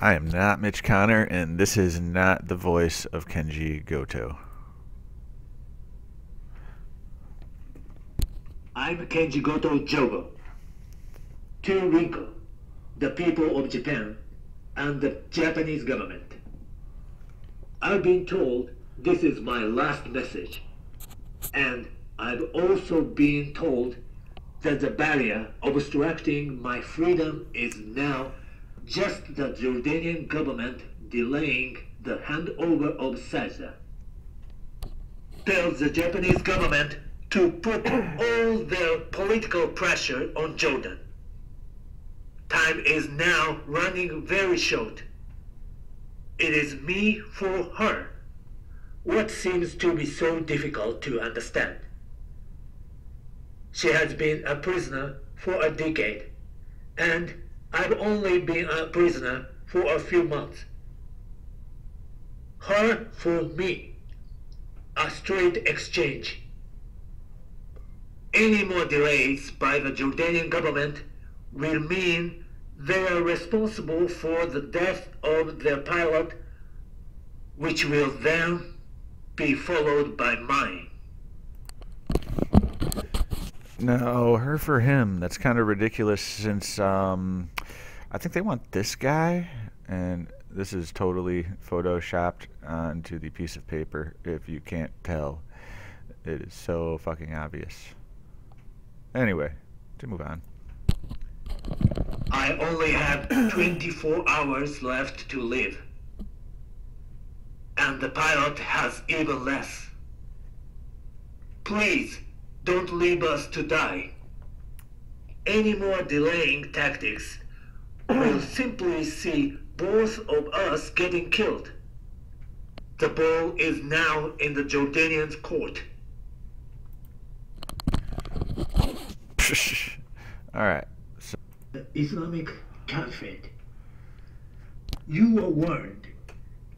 I am not Mitch Connor, and this is not the voice of Kenji Goto. I'm Kenji Goto Jogo. To Rinko, the people of Japan, and the Japanese government. I've been told this is my last message, and I've also been told that the barrier obstructing my freedom is now just the Jordanian government delaying the handover of Sajda. Tells the Japanese government to put all their political pressure on Jordan. Time is now running very short. It is me for her. What seems to be so difficult to understand? She has been a prisoner for a decade, and I've only been a prisoner for a few months. Her for me. A straight exchange. Any more delays by the Jordanian government will mean they are responsible for the death of their pilot, which will then be followed by mine. No, her for him. That's kind of ridiculous since I think they want this guy, and this is totally photoshopped onto the piece of paper, if you can't tell. It is so fucking obvious. Anyway, to move on. I only have 24 hours left to live. And the pilot has even less. Please, don't leave us to die. Any more delaying tactics will simply see both of us getting killed. The ball is now in the Jordanians' court. Alright. The Islamic Caliphate. You were warned.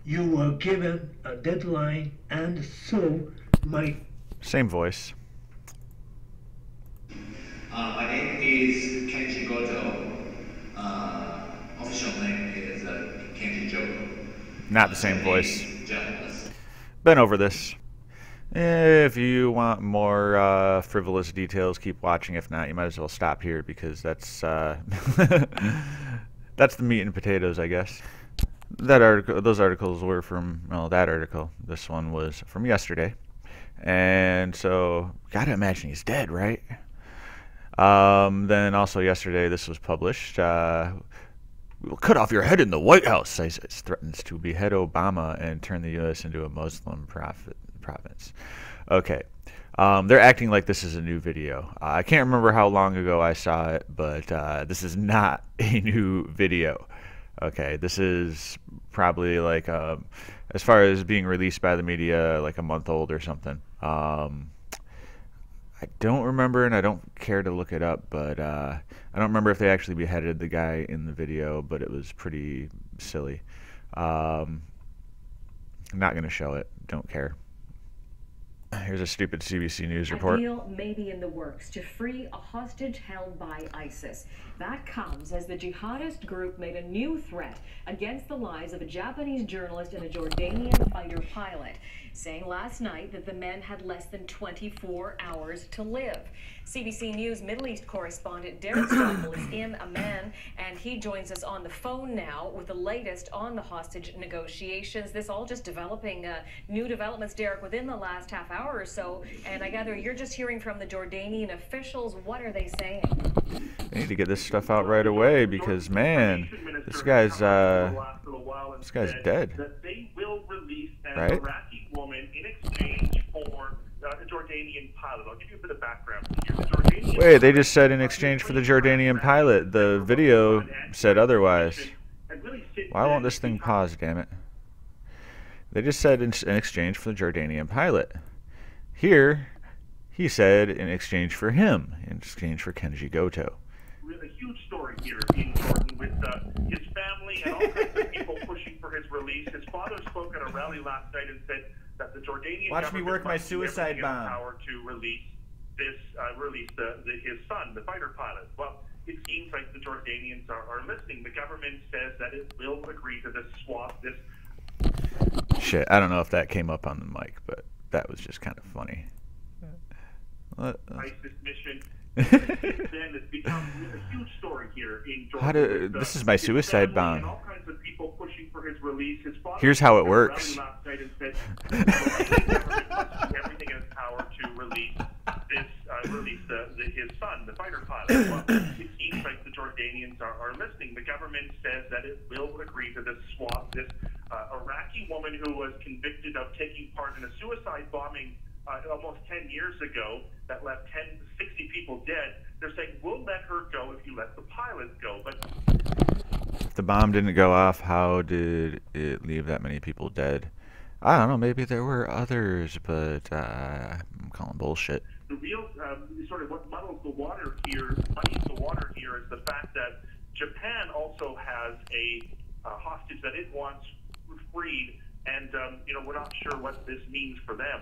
You were given a deadline, and so my... Same voice. My name is Kenji Goto. Official name is Kenji Goto. Not the same voice. Journalist. Been over this. If you want more frivolous details, keep watching. If not, you might as well stop here because that's that's the meat and potatoes, I guess. That article, those articles were from, well, that article. This one was from yesterday, and so gotta imagine he's dead, right? Then also yesterday, this was published. We'll cut off your head in the White House. ISIS threatens to behead Obama and turn the U.S. into a Muslim province. Okay. They're acting like this is a new video. I can't remember how long ago I saw it, but this is not a new video. Okay, this is probably like, as far as being released by the media, like a month old or something. I don't remember, and I don't care to look it up, but I don't remember if they actually beheaded the guy in the video, but it was pretty silly. I'm not going to show it. Don't care. Here's a stupid CBC News report. A deal may be in the works to free a hostage held by ISIS. That comes as the jihadist group made a new threat against the lives of a Japanese journalist and a Jordanian fighter pilot, saying last night that the men had less than 24 hours to live. CBC News Middle East correspondent Derek Stoffel is in Amman, and he joins us on the phone now with the latest on the hostage negotiations. This all just developing new developments, Derek, within the last half hour or so. And I gather you're just hearing from the Jordanian officials. What are they saying? They need to get this stuff out right away because, man, this guy's dead. They will release an Right? Iraqi woman in exchange for a Jordanian pilot. I'll give you a bit of background here. The Jordanian Wait, they just said in exchange for the Jordanian pilot. The video said otherwise. Why won't this thing pause, damn it? They just said in exchange for the Jordanian pilot. Here, he said in exchange for him, in exchange for Kenji Goto. A huge story here in Jordan with his family and all kinds of people pushing for his release. His father spoke at a rally last night and said that the Jordanian Watch me government work my must do suicide everything in bomb. its power to release this, his son, the fighter pilot. Well, it seems like the Jordanians are listening. The government says that it will agree to this swap, this Shit, I don't know if that came up on the mic, but that was just kind of funny. ISIS mission. Then it's become a huge story here in Jordan. This is my suicide and bomb. all kinds of people pushing for his release. His father Here's how it spoke at a works. rally last night and said the government must do everything in its power to release his son, the fighter pilot. Well, it seems like the Jordanians are listening. The government says that it will agree to this swap. This Iraqi woman who was convicted of taking part in a suicide bombing almost 10 years ago that left 60 people dead. They're saying, we'll let her go if you let the pilot go. But if the bomb didn't go off, how did it leave that many people dead? I don't know, maybe there were others, but I'm calling bullshit. the real sort of what muddies the water here is the fact that Japan also has a hostage that it wants freed, and we're not sure what this means for them.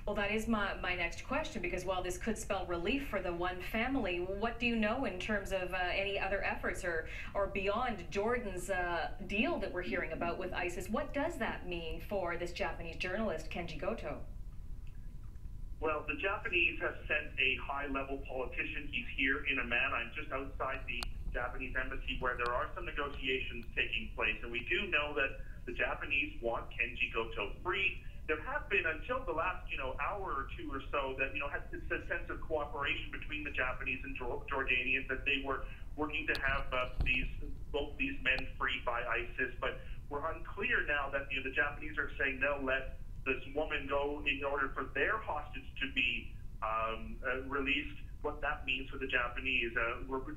Well, that is my next question, because while this could spell relief for the one family, what do you know in terms of any other efforts or beyond Jordan's deal that we're hearing about with ISIS? What does that mean for this Japanese journalist, Kenji Goto? Well, the Japanese have sent a high-level politician. He's here in Amman. I'm just outside the Japanese embassy where there are some negotiations taking place, and we do know that the Japanese want Kenji Goto free. There have been, until the last, hour or two or so, that, it's a sense of cooperation between the Japanese and Jordanians, that they were working to have both these men freed by ISIS. But we're unclear now that, the Japanese are saying they'll let this woman go in order for their hostage to be released. What that means for the Japanese.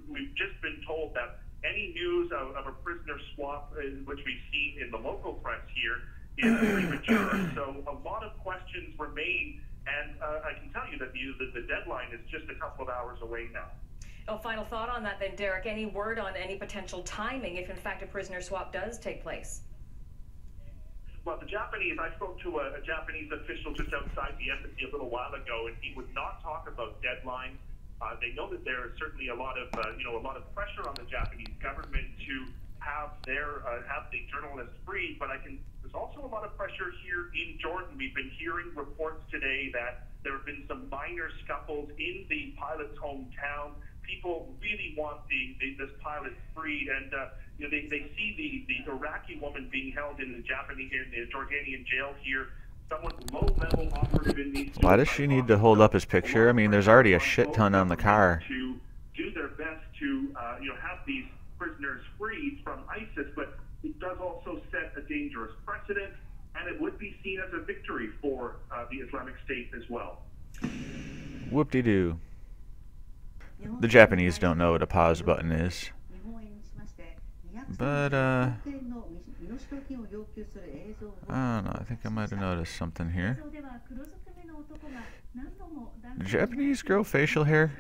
We've just been told that any news of a prisoner swap, which we've seen in the local press here, is premature. So a lot of questions remain, and I can tell you that the deadline is just a couple of hours away now. Oh, final thought on that then, Derek. Any word on any potential timing if in fact a prisoner swap does take place? Well, the Japanese, I spoke to a Japanese official just outside the embassy a little while ago, and he would not talk about deadlines. They know that there is certainly a lot of pressure on the Japanese government to have the journalists free, but there's also a lot of pressure here in Jordan. We've been hearing reports today that there have been some minor scuffles in the pilot's hometown. People really want this pilot freed, and they see the Iraqi woman being held in the Jordanian jail here. Someone low-level operative in these. Why does she need to hold up his picture? I mean, there's already a shit ton on the car. To do their best to have these prisoners freed from ISIS, but it does also set a dangerous precedent, and it would be seen as a victory for the Islamic State as well. Whoop-de-doo. The Japanese don't know what a pause button is. But, I don't know, I think I might have noticed something here. Do Japanese grow facial hair?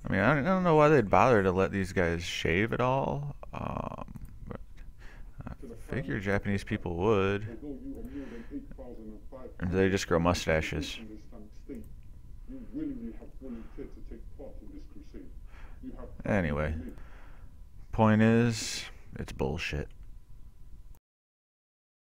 I mean, I don't know why they'd bother to let these guys shave at all. But I figure Japanese people would. Or do they just grow mustaches? Anyway, point is, it's bullshit.